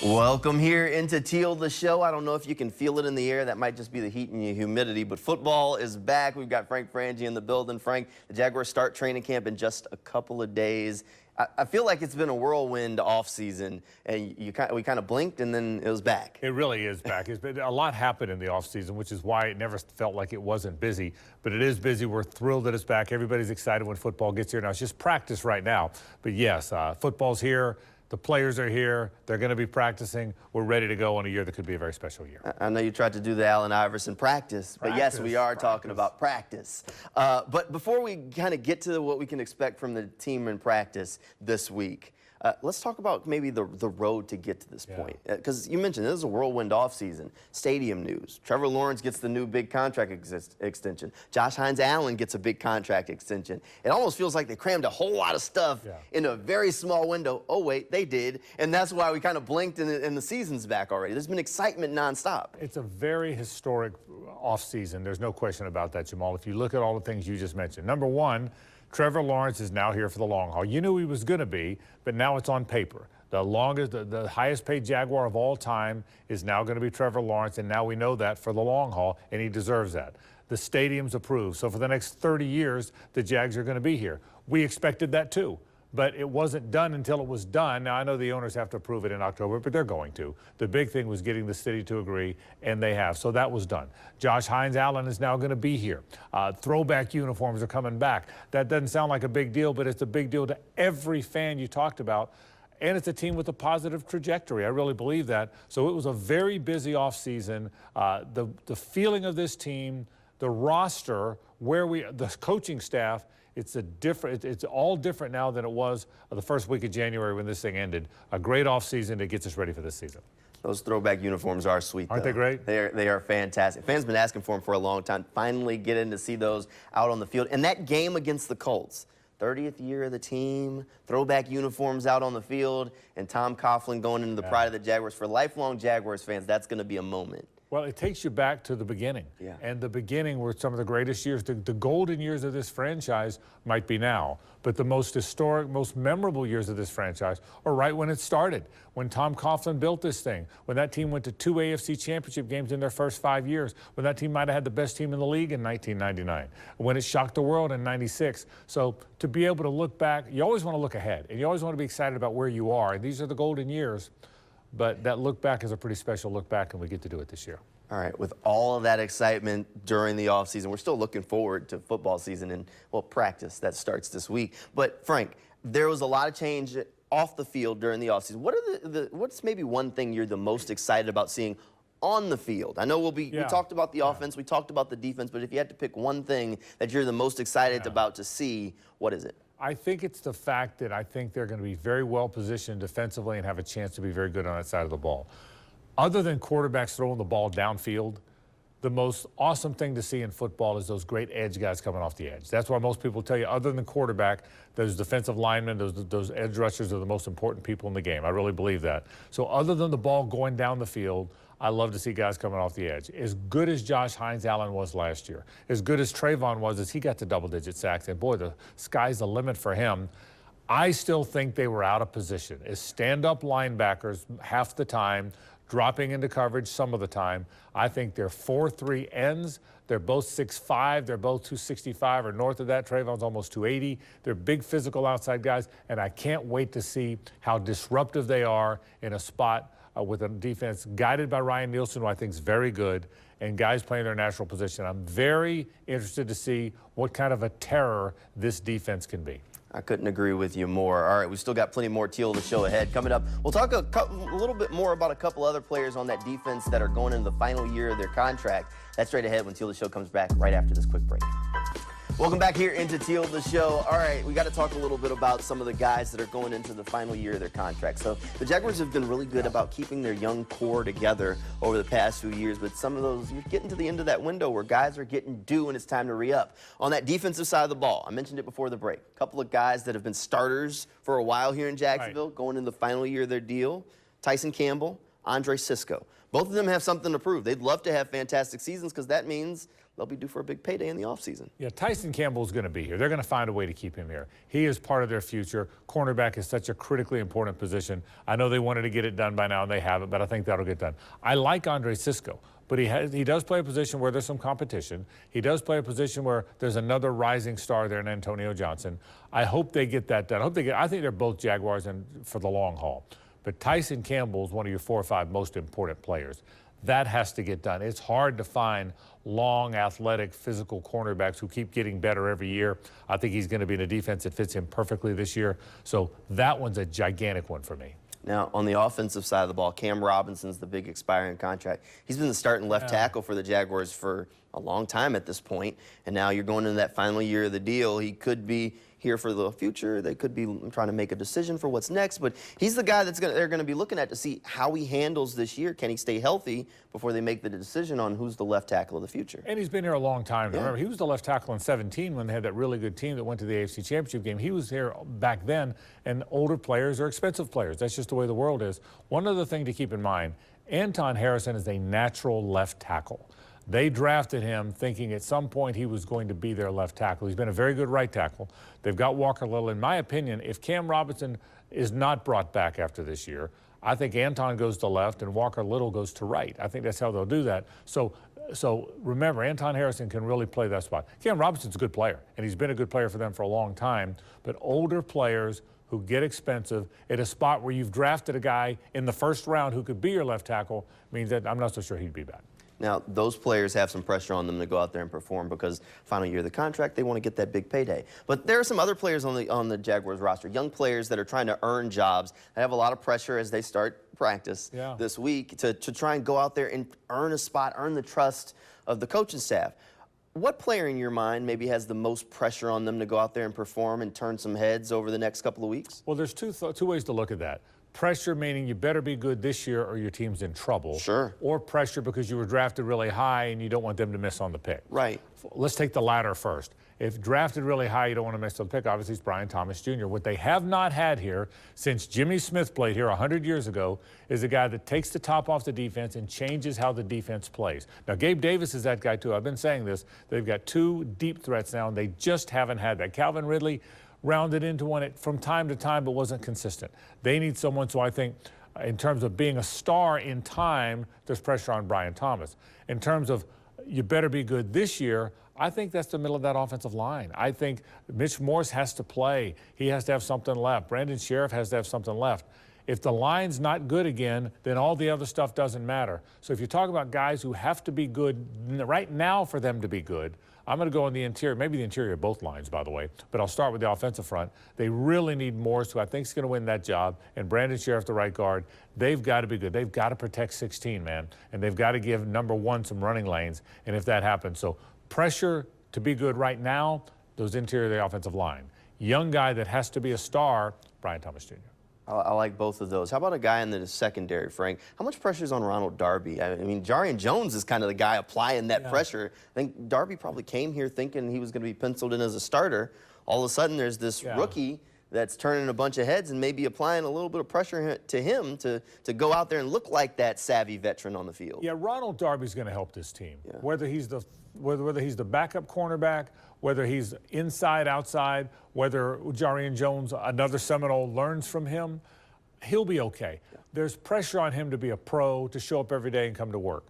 Welcome here into Teal The Show. I don't know if you can feel it in the air. That might just be the heat and the humidity, but football is back. We've got Frangie in the building. Frank, the Jaguars start training camp in just a couple of days. I feel like it's been a whirlwind offseason, and we kind of blinked, and then it was back. It really is back. It's been, a lot happened in the offseason, which is why it never felt like it wasn't busy. But it is busy. We're thrilled that it's back. Everybody's excited when football gets here. Now, it's just practice right now. But, yes, football's here. The players are here. They're going to be practicing. We're ready to go on a year that could be a very special year. I know you tried to do the Allen Iverson practice, but yes, we are talking about practice. But before we kind of get to what we can expect from the team in practice this week, let's talk about maybe the road to get to this point. Because you mentioned this is a whirlwind offseason. Stadium news. Trevor Lawrence gets the new big contract extension. Josh Hines-Allen gets a big contract extension. It almost feels like they crammed a whole lot of stuff in a very small window. Oh, wait, they did. And that's why we kind of blinked and the season's back already. There's been excitement nonstop. It's a very historic offseason. There's no question about that, Jamal. If you look at all the things you just mentioned. Number one, Trevor Lawrence is now here for the long haul. You knew he was going to be, but now it's on paper. The highest paid Jaguar of all time is now going to be Trevor Lawrence, and now we know that for the long haul, and he deserves that. The stadium's approved. So for the next 30 years, the Jags are going to be here. We expected that too. But it wasn't done until it was done. Now, I know the owners have to approve it in October, but they're going to. The big thing was getting the city to agree, and they have. So that was done. Josh Hines-Allen is now going to be here. Throwback uniforms are coming back. That doesn't sound like a big deal, but it's a big deal to every fan you talked about. And it's a team with a positive trajectory. I really believe that. So it was a very busy offseason. The feeling of this team, the roster, the coaching staff, it's all different now than it was the first week of January when this thing ended. A great offseason that gets us ready for this season. Those throwback uniforms are sweet, Aren't they great? They are fantastic. Fans have been asking for them for a long time. Finally getting to see those out on the field. And that game against the Colts, 30th year of the team, throwback uniforms out on the field, and Tom Coughlin going into the pride of the Jaguars. For lifelong Jaguars fans, that's going to be a moment. Well, it takes you back to the beginning. And the beginning were some of the greatest years. The golden years of this franchise might be now, but the most historic, most memorable years of this franchise are right when it started, when Tom Coughlin built this thing, when that team went to 2 AFC championship games in their first 5 years, when that team might have had the best team in the league in 1999, when it shocked the world in 96. So to be able to look back, you always want to look ahead, and you always want to be excited about where you are, and these are the golden years. But that look back is a pretty special look back, and we get to do it this year. All right, with all of that excitement during the offseason, we're still looking forward to football season and, well, practice that starts this week. But, Frank, there was a lot of change off the field during the offseason. What's maybe one thing you're the most excited about seeing on the field? I know we talked about the offense, we talked about the defense, but if you had to pick one thing that you're the most excited about to see, what is it? I think it's the fact that I think they're going to be very well positioned defensively and have a chance to be very good on that side of the ball. Other than quarterbacks throwing the ball downfield, the most awesome thing to see in football is those great edge guys coming off the edge. That's why most people tell you, other than quarterback, those defensive linemen, those edge rushers are the most important people in the game. I really believe that. So other than the ball going down the field, I love to see guys coming off the edge. As good as Josh Hines-Allen was last year, as good as Trayvon was as he got to double-digit sacks, and boy, the sky's the limit for him, I still think they were out of position. As stand-up linebackers half the time, dropping into coverage some of the time. I think they're 4-3 ends. They're both 6'5". They're both 265 or north of that. Trayvon's almost 280. They're big physical outside guys, and I can't wait to see how disruptive they are in a spot with a defense guided by Ryan Nielsen, who I think is very good, and guys playing their natural position. I'm very interested to see what kind of a terror this defense can be. I couldn't agree with you more. All right, we still got plenty more Teal the Show ahead. Coming up, we'll talk a little bit more about a couple other players on that defense that are going into the final year of their contract. That's straight ahead when Teal the Show comes back right after this quick break. Welcome back here into Teal the Show. All right, we got to talk a little bit about some of the guys that are going into the final year of their contract. So the Jaguars have been really good about keeping their young core together over the past few years, but some of those, you're getting to the end of that window where guys are getting due and it's time to re-up. On that defensive side of the ball, I mentioned it before the break, a couple of guys that have been starters for a while here in Jacksonville, going into the final year of their deal, Tyson Campbell, Andre Cisco. Both of them have something to prove. They'd love to have fantastic seasons because that means they'll be due for a big payday in the offseason. Yeah, Tyson Campbell's going to be here. They're going to find a way to keep him here. He is part of their future. Cornerback is such a critically important position. I know they wanted to get it done by now, and they haven't, but I think that'll get done. I like Andre Sisco, but he does play a position where there's some competition. He does play a position where there's another rising star there in Antonio Johnson. I hope they get that done. I think they're both Jaguars and for the long haul. But Tyson Campbell is one of your 4 or 5 most important players. That has to get done. It's hard to find long, athletic, physical cornerbacks who keep getting better every year. I think he's going to be in a defense that fits him perfectly this year. So that one's a gigantic one for me. Now, on the offensive side of the ball, Cam Robinson's the big expiring contract. He's been the starting left tackle for the Jaguars for a long time at this point, and now you're going into that final year of the deal. He could be here for the future. They could be trying to make a decision for what's next, but he's the guy they're going to be looking at to see how he handles this year. Can he stay healthy before they make the decision on who's the left tackle of the future? And he's been here a long time. Yeah. Remember, he was the left tackle in 17 when they had that really good team that went to the AFC Championship game. He was here back then, and older players are expensive players. That's just the way the world is. One other thing to keep in mind, Anton Harrison is a natural left tackle. They drafted him thinking at some point he was going to be their left tackle. He's been a very good right tackle. They've got Walker Little. In my opinion, if Cam Robinson is not brought back after this year, I think Anton goes to left and Walker Little goes to right. I think that's how they'll do that. So remember, Anton Harrison can really play that spot. Cam Robinson's a good player, and he's been a good player for them for a long time. But older players who get expensive at a spot where you've drafted a guy in the first round who could be your left tackle means that I'm not so sure he'd be back. Now, those players have some pressure on them to go out there and perform because final year of the contract, they want to get that big payday. But there are some other players on the Jaguars roster, young players that are trying to earn jobs. They have a lot of pressure as they start practice this week to try and go out there and earn a spot, earn the trust of the coaching staff. What player in your mind maybe has the most pressure on them to go out there and perform and turn some heads over the next couple of weeks? Well, there's two ways to look at that. Pressure meaning you better be good this year or your team's in trouble. Sure. Or pressure because you were drafted really high and you don't want them to miss on the pick. Right. Let's take the latter first. If drafted really high, you don't want to miss on the pick. Obviously, it's Brian Thomas Jr. What they have not had here since Jimmy Smith played here 100 years ago is a guy that takes the top off the defense and changes how the defense plays. Now, Gabe Davis is that guy, too. I've been saying this. They've got 2 deep threats now, and they just haven't had that. Calvin Ridley rounded into one from time to time but wasn't consistent. They need someone, so I think in terms of being a star in time, there's pressure on Brian Thomas. In terms of you better be good this year, I think that's the middle of that offensive line. I think Mitch Morse has to play. He has to have something left. Brandon Sheriff has to have something left. If the line's not good again, then all the other stuff doesn't matter. So if you talk about guys who have to be good right now for them to be good, I'm going to go on the interior, maybe the interior of both lines, by the way, but I'll start with the offensive front. They really need Morse, who I think is going to win that job, and Brandon Sheriff, the right guard. They've got to be good. They've got to protect 16, man, and they've got to give number 1 some running lanes, and if that happens. So pressure to be good right now, those interior of the offensive line. Young guy that has to be a star, Brian Thomas Jr. I like both of those. How about a guy in the secondary, Frank? How much pressure is on Ronald Darby? I mean, Jarian Jones is kind of the guy applying that pressure. I think Darby probably came here thinking he was going to be penciled in as a starter. All of a sudden, there's this rookie that's turning a bunch of heads and maybe applying a little bit of pressure to him to go out there and look like that savvy veteran on the field. Yeah, Ronald Darby's going to help this team. Yeah. Whether he's the backup cornerback, whether he's inside, outside, whether Jarian Jones, another Seminole, learns from him, he'll be okay. Yeah. There's pressure on him to be a pro, to show up every day and come to work.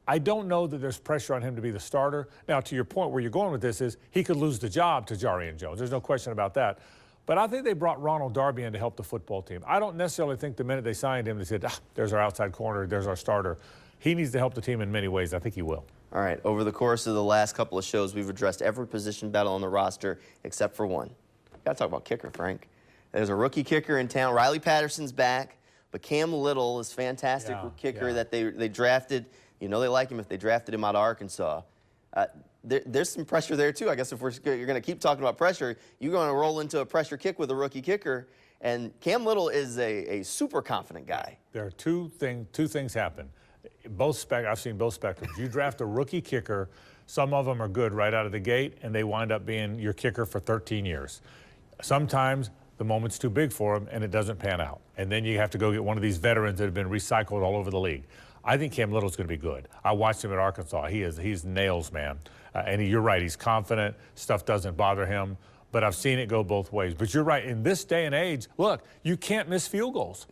I don't know that there's pressure on him to be the starter. Now, to your point, where you're going with this is he could lose the job to Jarian Jones. There's no question about that. But I think they brought Ronald Darby in to help the football team. I don't necessarily think the minute they signed him, they said, there's our outside corner, there's our starter. He needs to help the team in many ways. I think he will. All right, over the course of the last couple of shows, we've addressed every position battle on the roster except for one. Got to talk about kicker, Frank. There's a rookie kicker in town. Riley Patterson's back, but Cam Little is fantastic kicker that they drafted. You know they like him if they drafted him out of Arkansas. There's some pressure there, too. I guess if you're going to keep talking about pressure, you're going to roll into a pressure kick with a rookie kicker. And Cam Little is a super confident guy. There are two things happen. I've seen both spectrums. You draft a rookie kicker, some of them are good right out of the gate, and they wind up being your kicker for 13 years. Sometimes the moment's too big for them, and it doesn't pan out. And then you have to go get one of these veterans that have been recycled all over the league. I think Cam Little's going to be good. I watched him at Arkansas. He's nails, man. And you're right, he's confident. Stuff doesn't bother him. But I've seen it go both ways. But you're right, in this day and age, look, you can't miss field goals.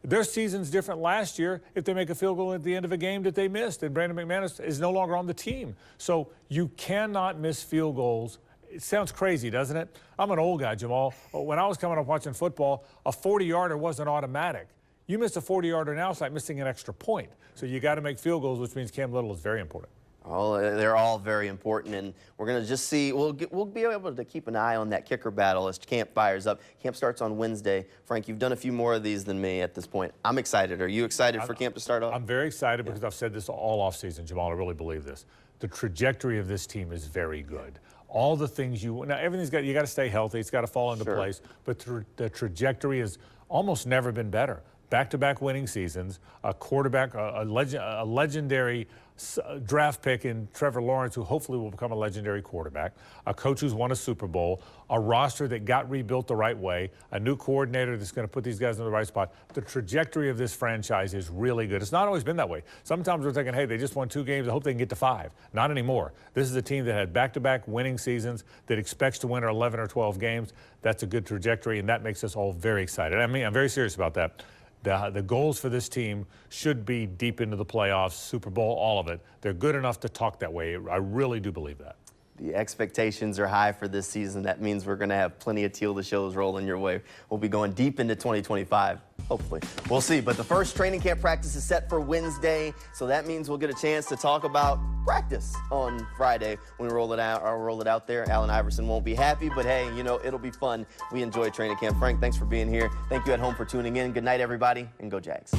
Their season's different last year if they make a field goal at the end of a game that they missed, and Brandon McManus is no longer on the team. So you cannot miss field goals. It sounds crazy, doesn't it? I'm an old guy, Jamal. When I was coming up watching football, a 40-yarder wasn't automatic. You miss a 40-yarder now, it's like missing an extra point. So you got to make field goals, which means Cam Little is very important. Oh, they're all very important, and we're going to just see. We'll be able to keep an eye on that kicker battle as camp fires up. Camp starts on Wednesday. Frank, you've done a few more of these than me at this point. I'm excited. Are you excited for camp to start off? I'm very excited because I've said this all offseason, Jamal. I really believe this. The trajectory of this team is very good. All the things you everything's you got to stay healthy. It's got to fall into place. But the trajectory has almost never been better. Back-to-back winning seasons, a quarterback, a legendary draft pick in Trevor Lawrence, who hopefully will become a legendary quarterback, a coach who's won a Super Bowl, a roster that got rebuilt the right way, a new coordinator that's going to put these guys in the right spot. The trajectory of this franchise is really good. It's not always been that way. Sometimes we're thinking, hey, they just won 2 games. I hope they can get to 5. Not anymore. This is a team that had back-to-back winning seasons that expects to win 11 or 12 games. That's a good trajectory, and that makes us all very excited. I mean, I'm very serious about that. The goals for this team should be deep into the playoffs, Super Bowl, all of it. They're good enough to talk that way. I really do believe that. The expectations are high for this season. That means we're going to have plenty of Teal the Shows rolling your way. We'll be going deep into 2025, hopefully. We'll see. But the first training camp practice is set for Wednesday, so that means we'll get a chance to talk about practice on Friday when we roll it out. I'll roll it out there. Allen Iverson won't be happy, but hey, you know, it'll be fun. We enjoy training camp. Frank, thanks for being here. Thank you at home for tuning in. Good night, everybody, and go Jags.